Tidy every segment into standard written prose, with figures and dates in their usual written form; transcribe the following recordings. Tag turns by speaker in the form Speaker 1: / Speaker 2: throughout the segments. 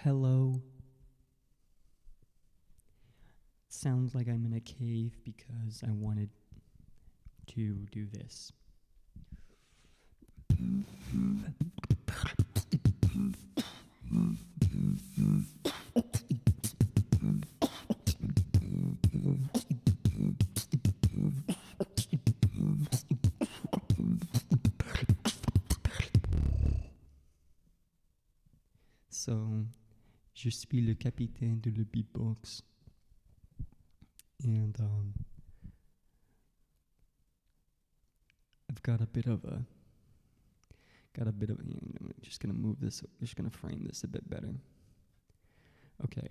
Speaker 1: Hello. Sounds like I'm in a cave because I wanted to do this. So, je suis le capitaine de la beatbox. And I've got a bit of a I'm just gonna move this, just gonna frame this a bit better. Okay,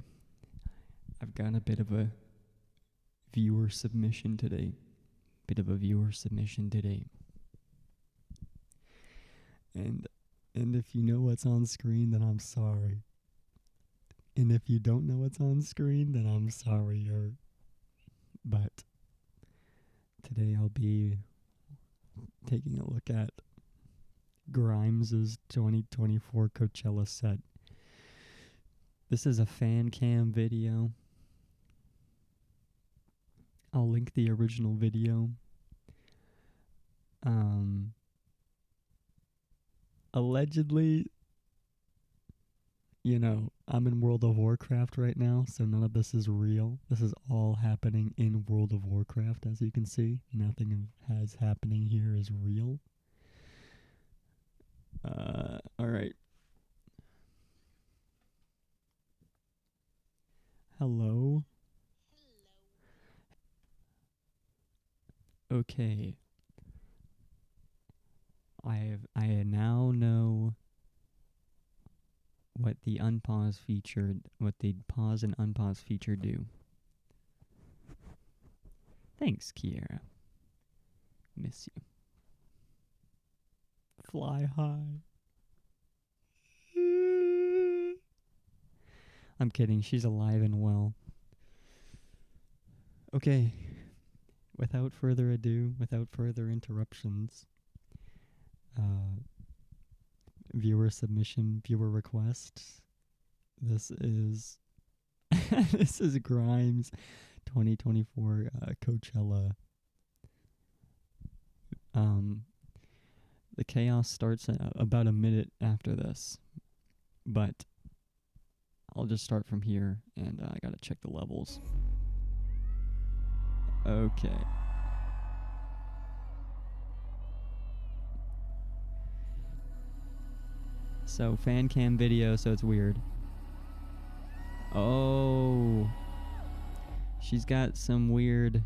Speaker 1: I've got a bit of a viewer submission today. And if you know what's on screen, then I'm sorry. And if you don't know what's on screen, then I'm sorry. But today I'll be taking a look at Grimes' 2024 Coachella set. This is a fan cam video. I'll link the original video. Allegedly, I'm in World of Warcraft right now, so none of this is real. This is all happening in World of Warcraft, as you can see. Nothing has happening here is real. Alright. Hello? Okay. I now know what the unpause feature, what the pause and unpause feature do. Thanks, Kiera. Miss you. Fly high. I'm kidding, she's alive and well. Okay, without further ado, without further interruptions, viewer submission, viewer requests. This is this is Grimes 2024 Coachella. The chaos starts about a minute after this, but I'll just start from here, and I gotta check the levels. Okay. So fan cam video, so it's weird. Oh, she's got some weird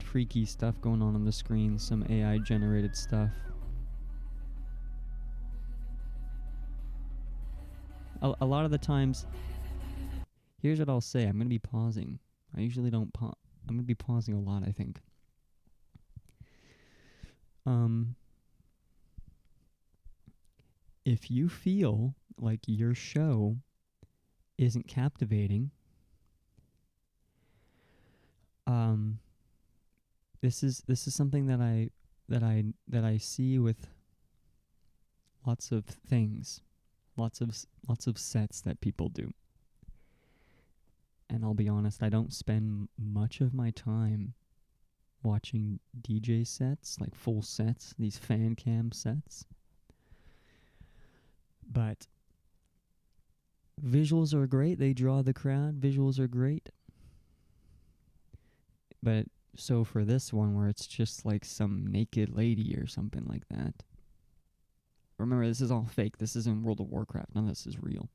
Speaker 1: freaky stuff going on the screen, some AI generated stuff. A lot of the times, here's what I'll say, I'm going to be pausing. I usually don't pause. I'm going to be pausing a lot, I think. If you feel like your show isn't captivating, this is something that I see with lots of things, lots of sets that people do. And I'll be honest, I don't spend much of my time watching DJ sets, like full sets, these fan cam sets. But visuals are great. They draw the crowd. Visuals are great. But so for this one where it's just like some naked lady or something like that. Remember, this is all fake. This isn't World of Warcraft. None of this is real.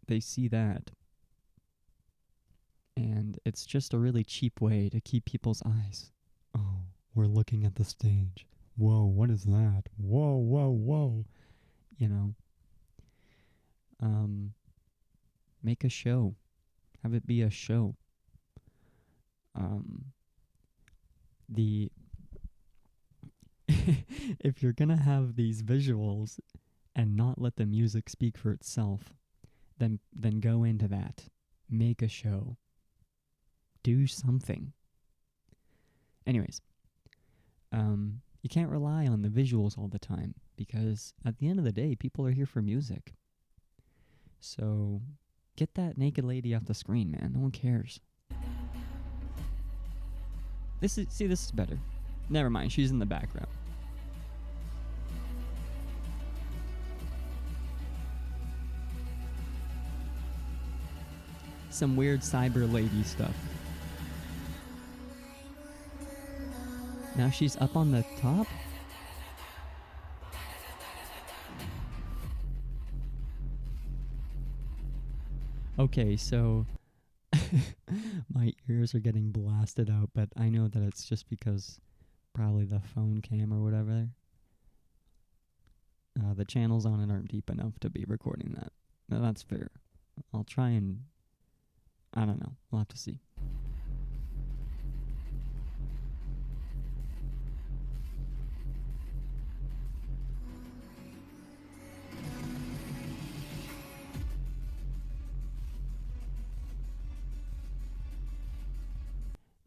Speaker 1: They see that. And it's just a really cheap way to keep people's eyes. Oh, we're looking at the stage. Whoa, what is that? Whoa, whoa, whoa. Make a show. Have it be a show. If you're gonna have these visuals and not let the music speak for itself, then go into that. Make a show. Do something. Anyways, You can't rely on the visuals all the time because at the end of the day, people are here for music. So get that naked lady off the screen, man. No one cares. This is better. Never mind, she's in the background. Some weird cyber lady stuff. Now she's up on the top? Okay, so my ears are getting blasted out, but I know that it's just because probably the phone cam or whatever. The channels on it aren't deep enough to be recording that. No, that's fair. I'll try and... I don't know. We'll have to see.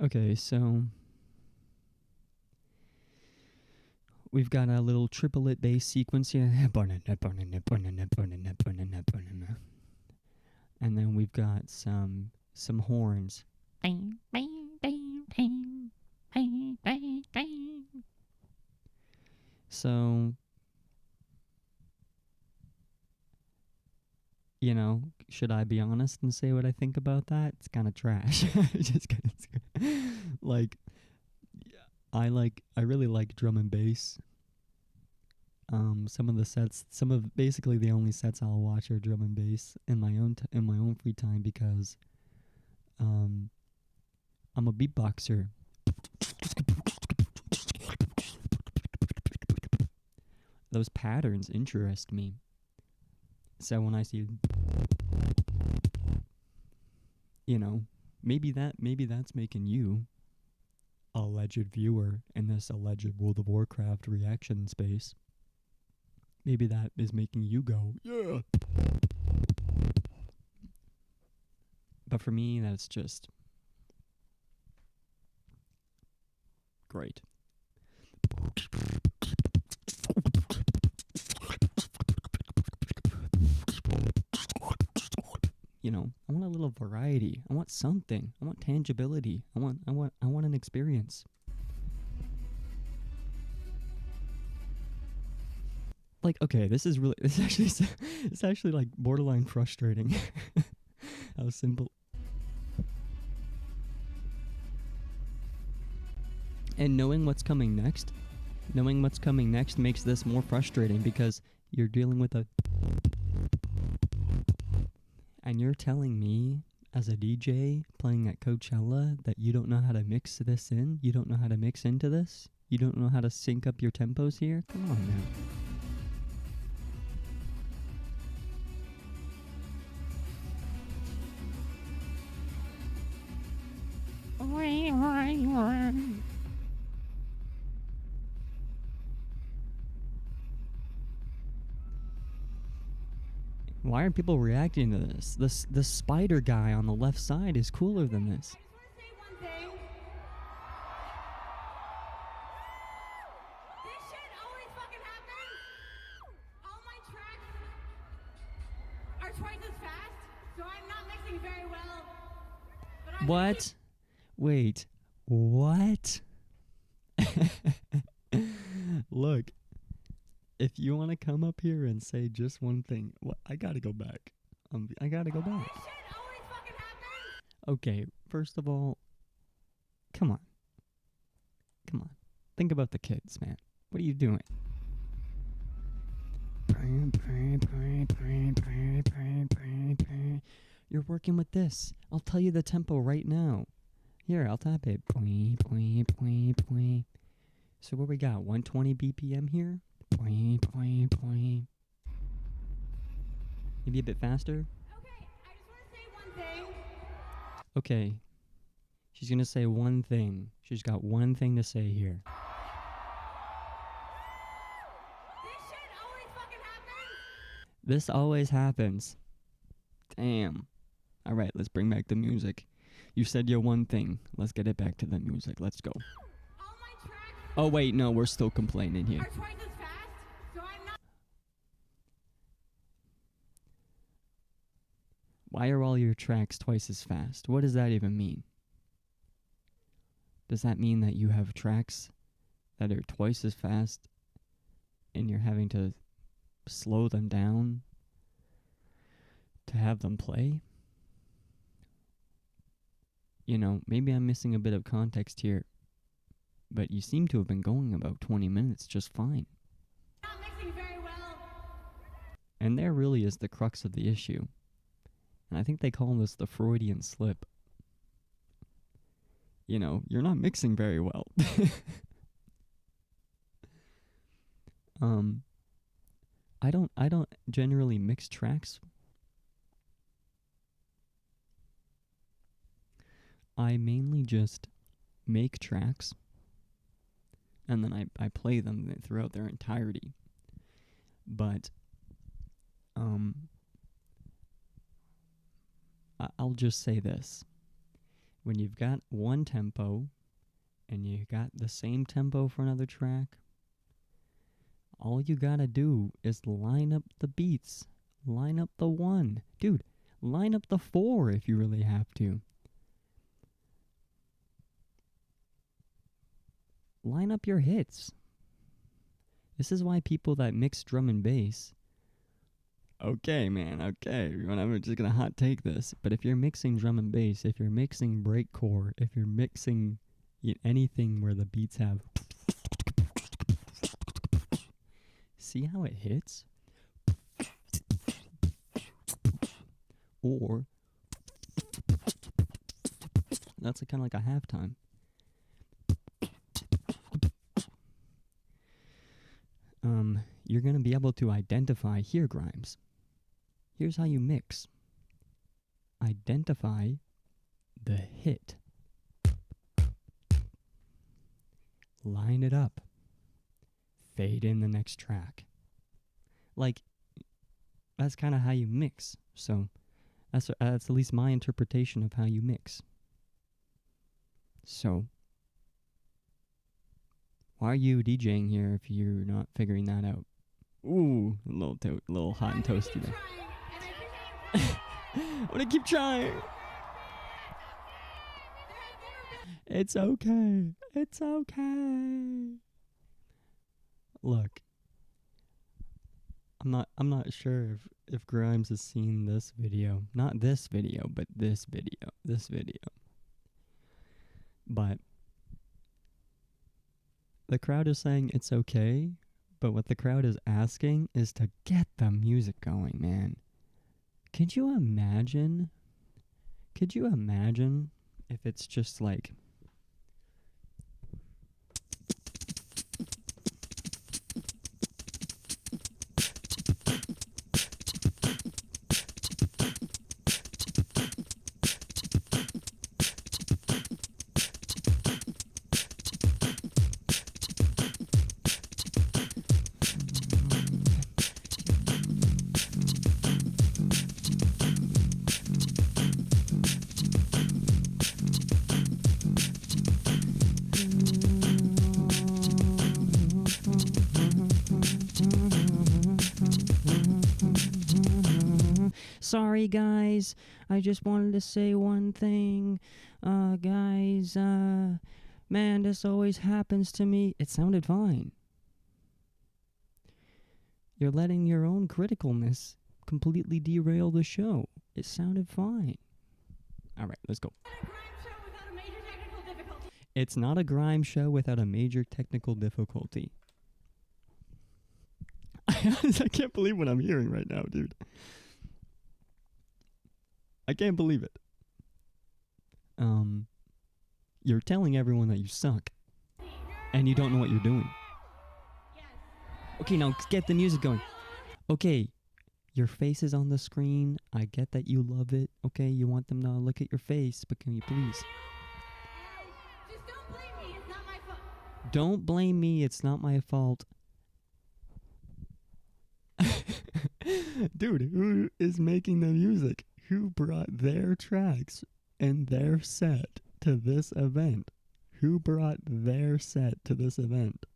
Speaker 1: Okay, so we've got a little triplet bass sequence here. And then we've got some horns. So, you know, should I be honest and say what I think about that? It's kind of trash. Like, I really like drum and bass. Some of basically the only sets I'll watch are drum and bass in my own free time because I'm a beatboxer. Those patterns interest me. So when I see, you know, maybe that's making you, alleged viewer in this alleged World of Warcraft reaction space, maybe that is making you go, yeah. But for me, that's just great. You know, I want a little variety. I want something. I want tangibility. I want an experience. Like, okay, it's actually like borderline frustrating. How simple. And knowing what's coming next makes this more frustrating because you're dealing with and you're telling me as a DJ playing at Coachella that you don't know how to mix this in? You don't know how to mix into this? You don't know how to sync up your tempos here? Come on now. Why are people reacting to this? The spider guy on the left side is cooler than this.
Speaker 2: I just want to say one thing. This shit always fucking happens. All my tracks are twice as fast, so I'm not mixing very well. But
Speaker 1: What? Wait. What? Look. If you want to come up here and say just one thing, I gotta go back. I gotta go back.
Speaker 2: This shit always fucking happens.
Speaker 1: Okay, first of all, come on. Think about the kids, man. What are you doing? You're working with this. I'll tell you the tempo right now. Here, I'll tap it. So what we got? 120 BPM here? Maybe a bit faster?
Speaker 2: Okay, I just want to say one thing.
Speaker 1: Okay. She's going to say one thing. She's got one thing to say here.
Speaker 2: This shit always fucking happens.
Speaker 1: This always happens. Damn. All right, let's bring back the music. You said your one thing. Let's get it back to the music. Let's go.
Speaker 2: All my tracks
Speaker 1: Oh, wait, no, we're still complaining here.
Speaker 2: are twice as fast, so I'm not.
Speaker 1: Why are all your tracks twice as fast? What does that even mean? Does that mean that you have tracks that are twice as fast and you're having to slow them down to have them play? You know, maybe I'm missing a bit of context here, but you seem to have been going about 20 minutes just fine.
Speaker 2: Not mixing very well.
Speaker 1: And there really is the crux of the issue. And I think they call this the Freudian slip. You know, you're not mixing very well. I don't generally mix tracks. I mainly just make tracks and then I play them throughout their entirety. But I'll just say this. When you've got one tempo and you got the same tempo for another track, all you gotta do is line up the beats. Line up the 1. Dude, line up the 4 if you really have to. Line up your hits. This is why people that mix drum and bass... Okay, man, okay. I'm just gonna hot take this. But if you're mixing drum and bass, if you're mixing breakcore, if you're mixing anything where the beats have... See how it hits? Or... That's kind of like a halftime. You're going to be able to identify here, Grimes. Here's how you mix. Identify the hit. Line it up. Fade in the next track. Like, that's kind of how you mix. So, that's at least my interpretation of how you mix. So, why are you DJing here if you're not figuring that out? Ooh, a little hot and toasty there. I'm gonna keep trying. It's okay. It's okay. Look, I'm not sure if Grimes has seen this video. Not this video, but this video. This video. But the crowd is saying it's okay, but what the crowd is asking is to get the music going, man. Could you imagine if it's just like... Sorry, guys. I just wanted to say one thing. Guys, man, this always happens to me. It sounded fine. You're letting your own criticalness completely derail the show. It sounded fine. All right, let's go. It's not a grime show without a major technical difficulty. I can't believe what I'm hearing right now, dude. I can't believe it. You're telling everyone that you suck. And you don't know what you're doing. Okay, now get the music going. Okay, your face is on the screen. I get that you love it. Okay, you want them to look at your face, but can you please?
Speaker 2: Just don't blame me. It's not my fault.
Speaker 1: Don't blame me. It's not my fault. Dude, who is making the music? Who brought their tracks and their set to this event? Who brought their set to this event?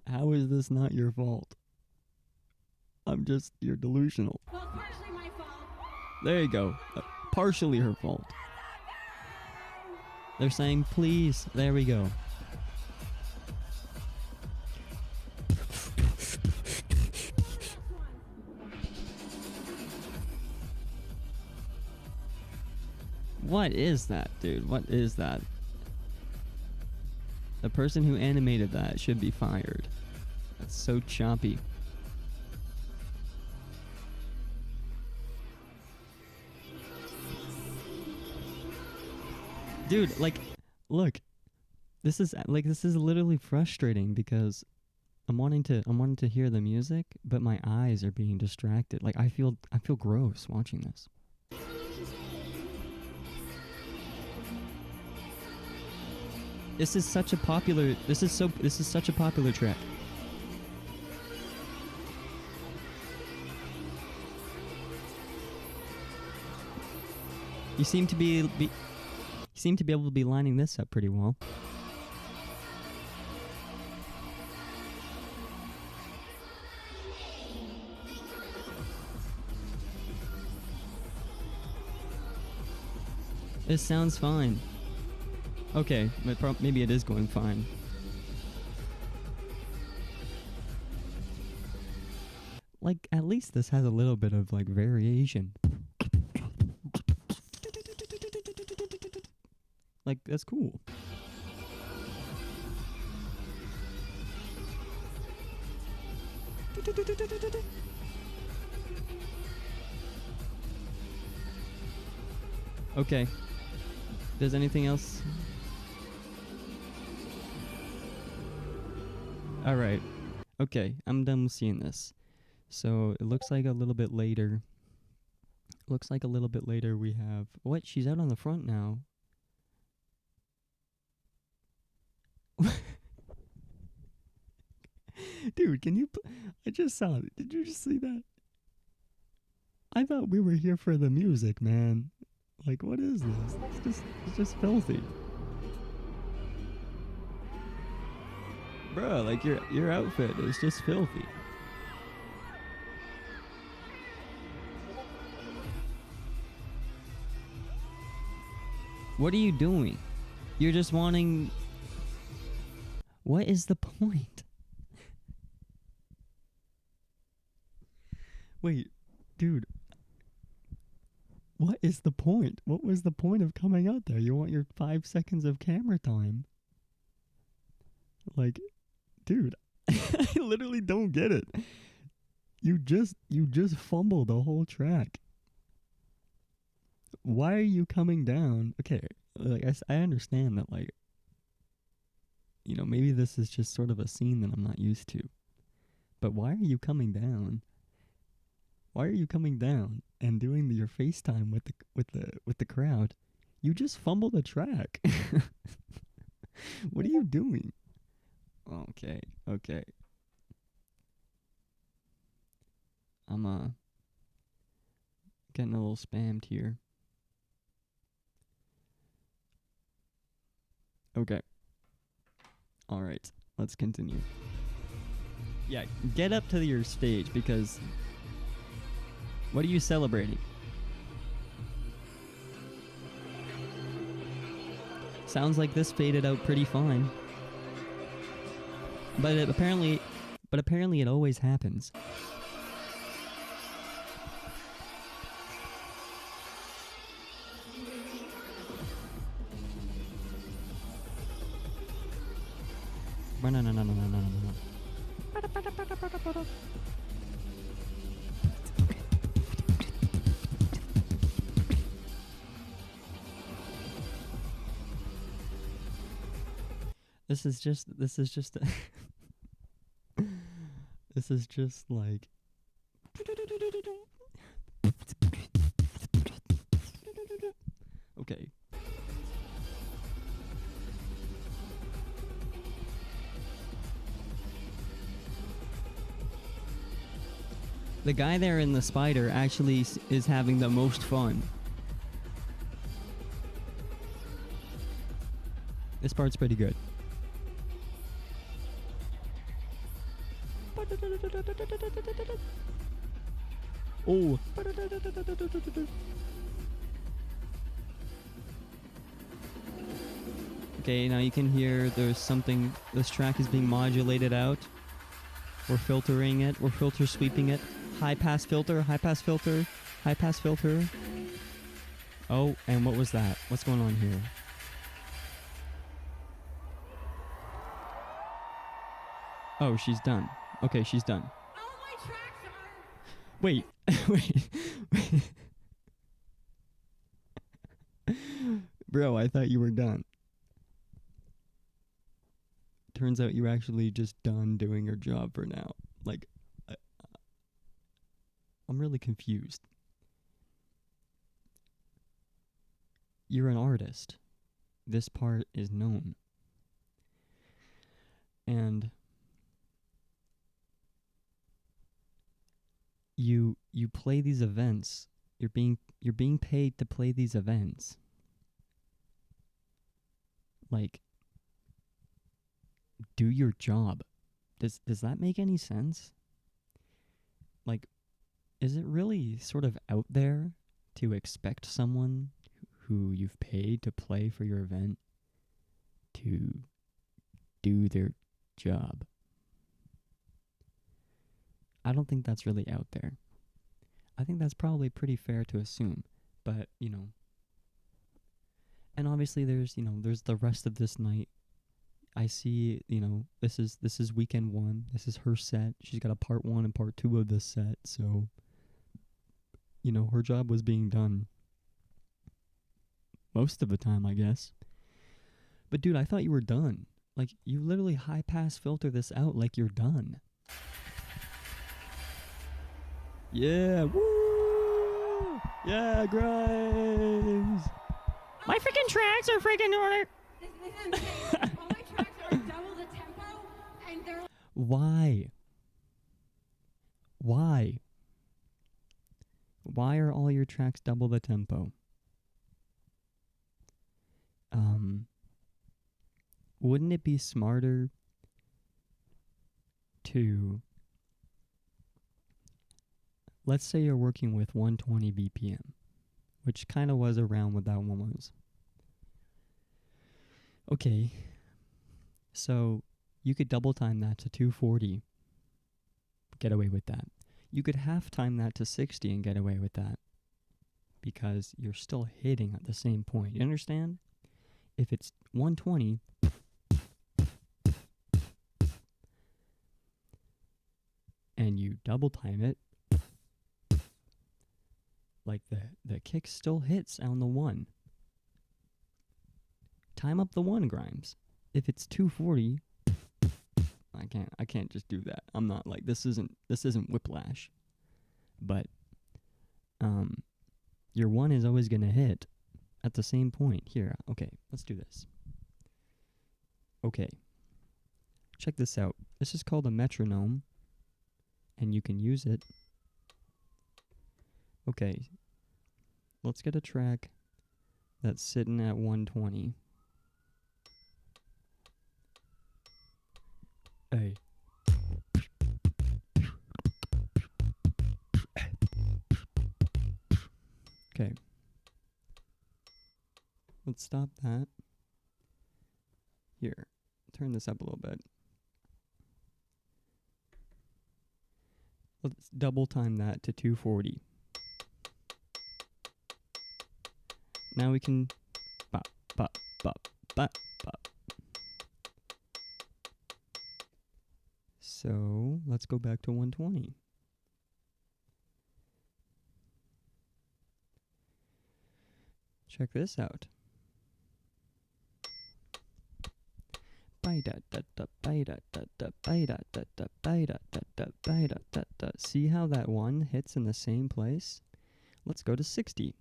Speaker 1: How is this not your fault? You're delusional.
Speaker 2: Well, it's partially my fault.
Speaker 1: There you go. Partially her fault. They're saying, please. There we go. What is that, dude? What is that? The person who animated that should be fired. That's so choppy. Dude, like, look. This is literally frustrating because I'm wanting to hear the music, but my eyes are being distracted. Like I feel gross watching this. This is such a popular track. You seem to be able to be lining this up pretty well. This sounds fine. Okay, but maybe it is going fine. Like, at least this has a little bit of, like, variation. Like, that's cool. Okay. Does anything else? Alright. Okay, I'm done with seeing this. So, it looks like a little bit later. We have... What? She's out on the front now. Dude, can you... I just saw it. Did you just see that? I thought we were here for the music, man. Like, what is this? It's just filthy. Bro, like, your outfit is just filthy. What are you doing? You're just wanting... What is the point? Wait, dude. What is the point? What was the point of coming out there? You want your 5 seconds of camera time. Like, dude, I literally don't get it. You just fumbled the whole track. Why are you coming down? Okay, like I understand that, like, you know, maybe this is just sort of a scene that I'm not used to. But why are you coming down? Why are you coming down and doing your FaceTime with the crowd? You just fumbled the track. What are you doing? Okay. I'm getting a little spammed here. Okay. All right. Let's continue. Yeah, get up to your stage because what are you celebrating? Sounds like this faded out pretty fine. But apparently it always happens. No. This is just like okay. The guy there in the spider actually is having the most fun. This part's pretty good. Oh. Okay, now you can hear there's something. This track is being modulated out. We're filtering it. We're filter sweeping it. High pass filter, high pass filter, high pass filter. Oh, and what was that? What's going on here? Oh, she's done. Okay, she's done.
Speaker 2: All my tracks are...
Speaker 1: Wait, wait. Bro, I thought you were done. Turns out you're actually just done doing your job for now. Like, I'm really confused. You're an artist. This part is known. And you play these events. You're being paid to play these events. Like, do your job. Does that make any sense? Like, is it really sort of out there to expect someone who you've paid to play for your event to do their job? I don't think that's really out there. I think that's probably pretty fair to assume, but, and obviously there's the rest of this night. I see, this is weekend 1. This is her set. She's got a part 1 and part 2 of this set, so, her job was being done most of the time, I guess. But dude, I thought you were done. Like, you literally high pass filter this out like you're done. Yeah, woo! Yeah, Grimes! My freaking tracks are freaking order!
Speaker 2: This is insane. All my tracks are double the tempo, and they're...
Speaker 1: Why? Why? Why are all your tracks double the tempo? Wouldn't it be smarter to... Let's say you're working with 120 BPM, which kind of was around what that one was. Okay, so you could double time that to 240, get away with that. You could half time that to 60 and get away with that, because you're still hitting at the same point. You understand? If it's 120, and you double time it, like the kick still hits on the 1. Time up the 1, Grimes. If it's 240, I can't just do that. I'm not like, this isn't Whiplash. But your 1 is always gonna hit at the same point. Here, okay, let's do this. Okay. Check this out. This is called a metronome, and you can use it. Okay, let's get a track that's sitting at 120. Hey. Okay. Let's stop that. Here, turn this up a little bit. Let's double time that to 240. Now we can bop, bop, bop, bop, bop. So let's go back to 120. Check this out. See how that 1 hits in the same place? Let's go to 60.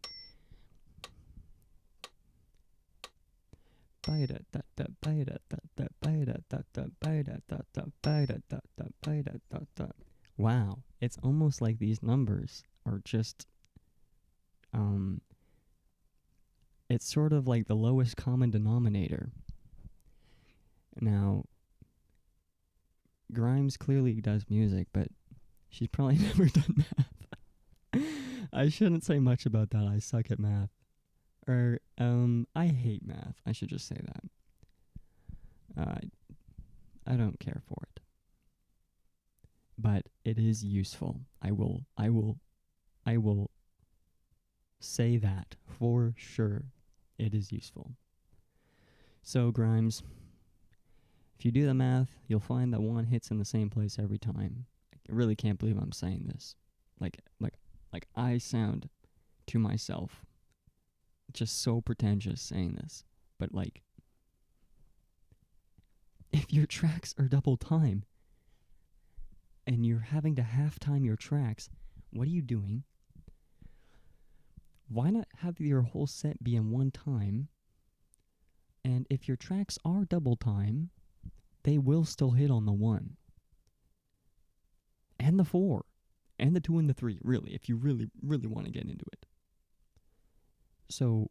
Speaker 1: Wow, it's almost like these numbers are just, it's sort of like the lowest common denominator. Now, Grimes clearly does music, but she's probably never done math. I shouldn't say much about that. I suck at math. I hate math. I should just say that. I don't care for it. But it is useful. I will say that for sure. It is useful. So, Grimes, if you do the math, you'll find that 1 hits in the same place every time. I really can't believe I'm saying this. Like I sound to myself just so pretentious saying this. But like, if your tracks are double time and you're having to half time your tracks, what are you doing? Why not have your whole set be in 1 time? And if your tracks are double time, they will still hit on the 1. And the 4. And the 2 and the 3, really, if you really, really want to get into it. So,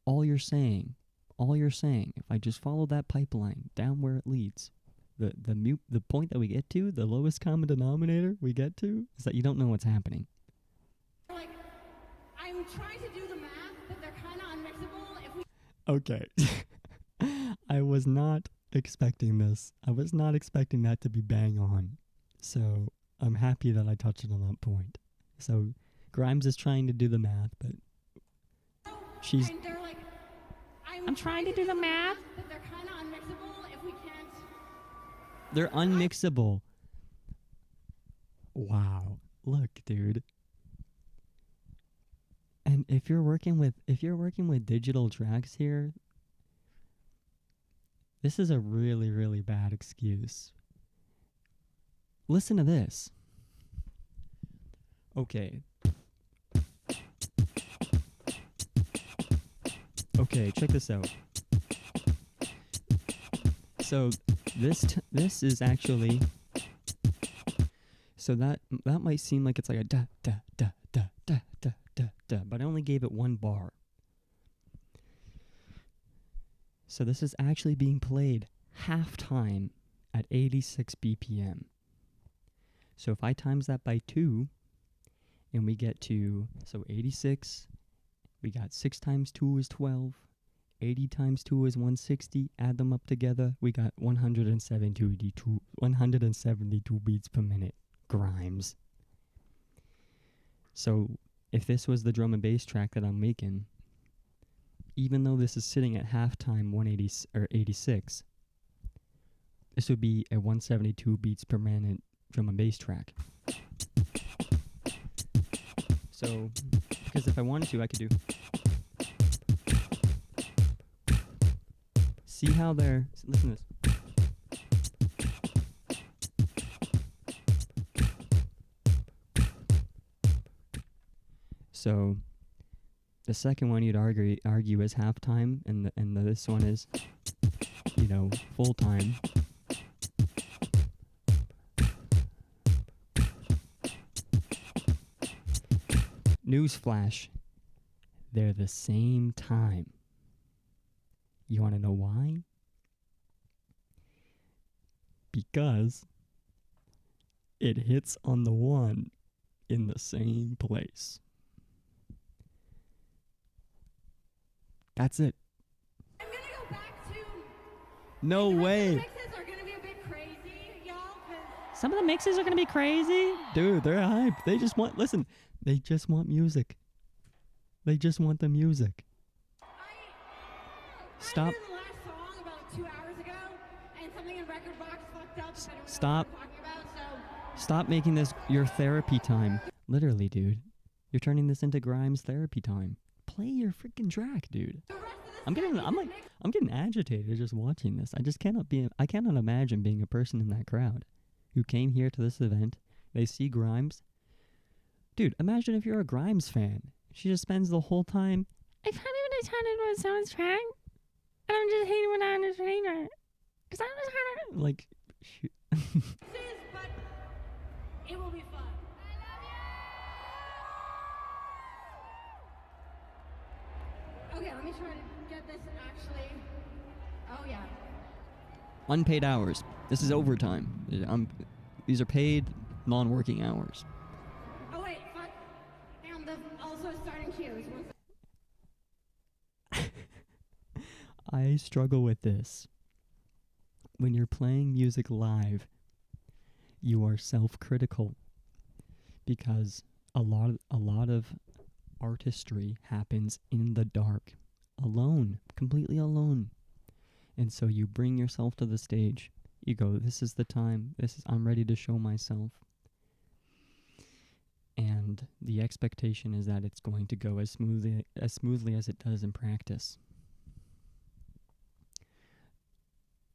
Speaker 1: all you're saying, if I just follow that pipeline down where it leads, the point that we get to, the lowest common denominator we get to, is that you don't know what's happening.
Speaker 2: Like, I'm trying to do the math, but they're kind of unmixable. If we
Speaker 1: Okay. I was not expecting this. I was not expecting that to be bang on. So I'm happy that I touched on that point. So Grimes is trying to do the math, but she's...
Speaker 2: and they're like,
Speaker 1: I'm trying to do the math.
Speaker 2: But they're kind of unmixable if we can't.
Speaker 1: They're unmixable. Wow. Look, dude. And if you're working with digital tracks here, this is a really, really bad excuse. Listen to this. Okay. Okay, check this out. So this is actually, so that might seem like it's like a da da da da da da da da, but I only gave it 1 bar. So this is actually being played half time at 86 BPM. So if I times that by 2, and we get to, so 86, we got 6 times 2 is 12, 80 times 2 is 160, add them up together, we got 172 beats per minute. Grimes. So if this was the drum and bass track that I'm making, even though this is sitting at halftime 180 or 86, this would be a 172 beats per minute drum and bass track. So, because if I wanted to, I could do. See how they're, listen to this. So, the second one you'd argue is halftime, and this one is, full time. Newsflash, they're the same time. You want to know why? Because it hits on the 1 in the same place. That's it.
Speaker 2: I'm gonna go back to.
Speaker 1: No way.
Speaker 2: The mixes are gonna be a bit crazy, y'all.
Speaker 1: Some of the mixes are going to be crazy. Dude, they're hype. They just want music. They just want the music. Stop.
Speaker 2: I did the last song about 2 hours ago, and something in record box fucked up. So I don't
Speaker 1: Stop.
Speaker 2: know what I'm talking about, so.
Speaker 1: Stop making this your therapy time. Literally, dude. You're turning this into Grimes therapy time. Play your freaking track, dude.
Speaker 2: The rest of this
Speaker 1: I'm getting agitated just watching this. I cannot imagine being a person in that crowd who came here to this event. They see Grimes. Dude, imagine if you're a Grimes fan. She just spends the whole time, I found it when I turned it on someone's track, and I'm just hating when I understand it. Because I was trying to, like, shoot.
Speaker 2: is, but it will be fun. I love you. Okay, let me try to. get this actually. Oh yeah.
Speaker 1: Unpaid hours. This is overtime. These are paid, non-working hours.
Speaker 2: Oh wait, fuck. Damn, the also starting cues.
Speaker 1: I struggle with this. When you're playing music live, you are self-critical because a lot of artistry happens in the dark, alone, completely alone. And so you bring yourself to the stage. You go, this is the time. I'm ready to show myself. And the expectation is that it's going to go as smoothly as it does in practice.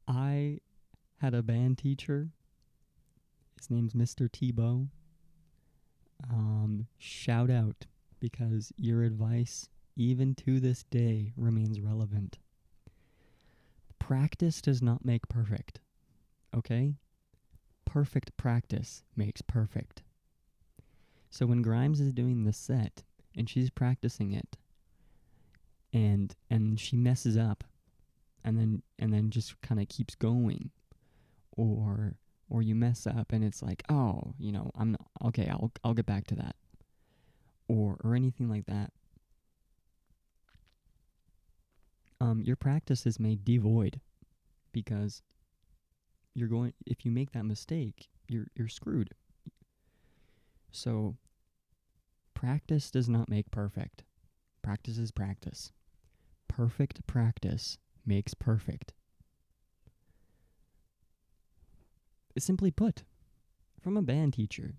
Speaker 1: I had a band teacher. His name's Mr. Tebow. Shout out, because your advice, even to this day, remains relevant. Practice does not make perfect, okay? Perfect practice makes perfect. So when Grimes is doing the set and she's practicing it, and she messes up, and then just kind of keeps going, or you mess up and it's like, oh, I'm not, okay, I'll get back to that, or anything like that. Your practice is made devoid, because if you make that mistake, you're screwed. So practice does not make perfect. Practice is practice. Perfect practice makes perfect. Simply put, from a band teacher,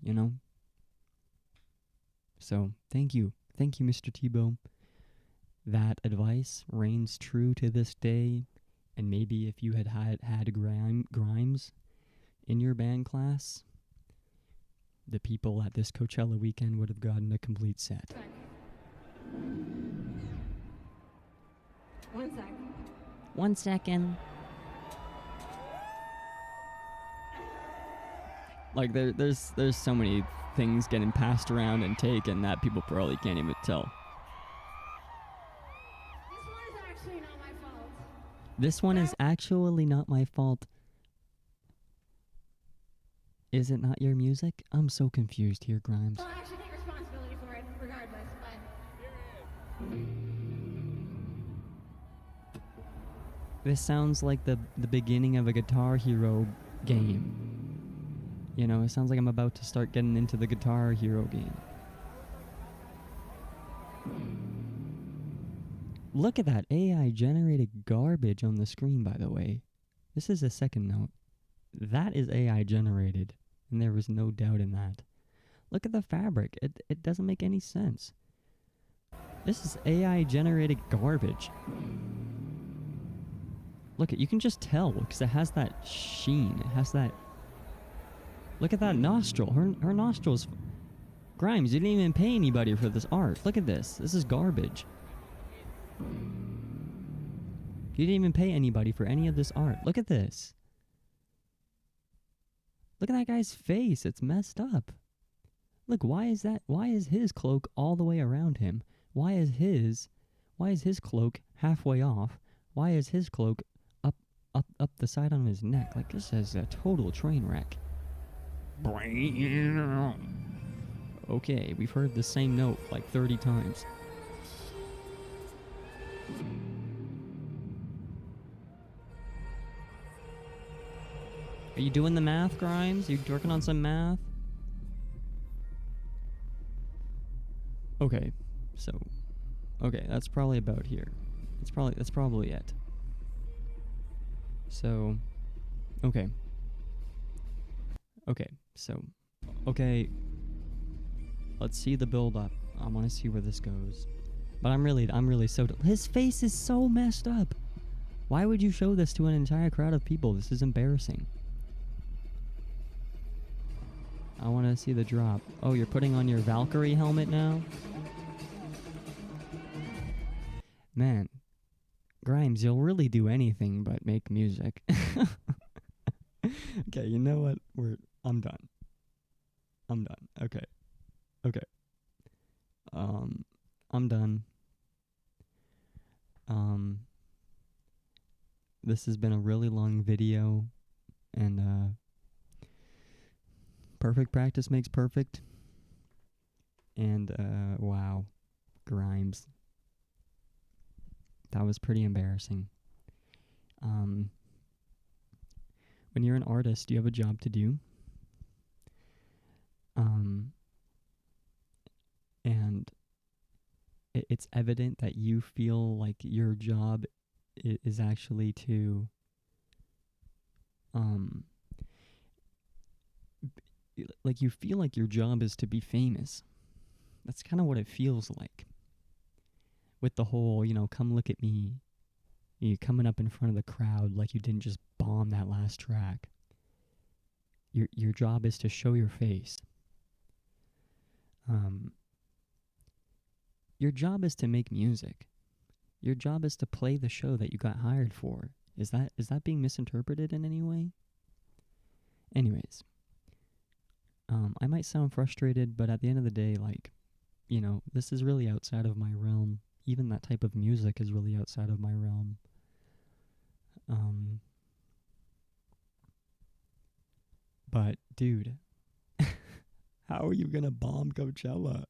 Speaker 1: So thank you, Mr. Tebow. That advice reigns true to this day, and maybe if you had Grimes in your band class, the people at this Coachella weekend would have gotten a complete set.
Speaker 2: One second.
Speaker 1: Like there's so many things getting passed around and taken that people probably can't even tell.
Speaker 2: This one is actually not my fault.
Speaker 1: Is it not your music? I'm so confused here, Grimes.
Speaker 2: I'll actually take responsibility for it regardless, but...
Speaker 1: This sounds like the beginning of a Guitar Hero game. It sounds like I'm about to start getting into the Guitar Hero game. Look at that AI-generated garbage on the screen, by the way. This is a second note. That is AI-generated, and there was no doubt in that. Look at the fabric. It doesn't make any sense. This is AI-generated garbage. Look, you can just tell, because it has that sheen. It has that... Look at that nostril. Her nostrils... Grimes, you didn't even pay anybody for this art. Look at this. This is garbage. You didn't even pay anybody for any of this art. Look at this. Look at that guy's face. It's messed up. Look, why is his cloak all the way around him? Why is his cloak halfway off? Why is his cloak up the side on his neck? Like, this is a total train wreck. Okay, we've heard the same note like 30 times. Are you doing the math, Grimes? You working on some math? Okay, that's probably about here. That's probably it. So, okay, let's see the build up. I want to see where this goes. But I'm really so... His face is so messed up. Why would you show this to an entire crowd of people? This is embarrassing. I want to see the drop. Oh, you're putting on your Valkyrie helmet now? Man, Grimes, you'll really do anything but make music. Okay, you know what? I'm done. Okay. I'm done. this has been a really long video, and perfect practice makes perfect. And wow, Grimes, that was pretty embarrassing. When you're an artist, you have a job to do. And it's evident that you feel like your job is actually to like you feel like your job is to be famous. That's kind of what it feels like. With the whole, come look at me. You coming up in front of the crowd like you didn't just bomb that last track. Your job is to show your face. Your job is to make music. Your job is to play the show that you got hired for. Is that being misinterpreted in any way? Anyways, I might sound frustrated, but at the end of the day, like, this is really outside of my realm. Even that type of music is really outside of my realm. But, dude, how are you gonna bomb Coachella?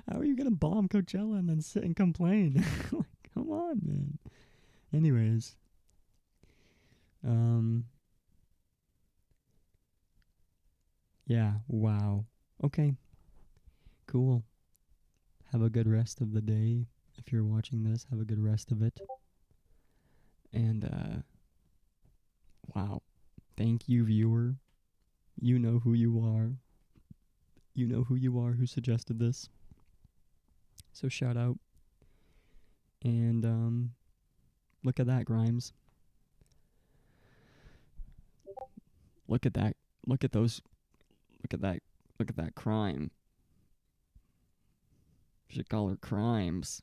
Speaker 1: How are you gonna bomb Coachella and then sit and complain? Like, come on, man. Anyways, yeah, wow. Okay, cool. Have a good rest of the day. If you're watching this, have a good rest of it. And, wow. Thank you, viewer. You know who you are. You know who you are who suggested this. So shout out. And, look at that, Grimes. Look at that. Look at those. Look at that. Look at that crime. Should call her Crimes.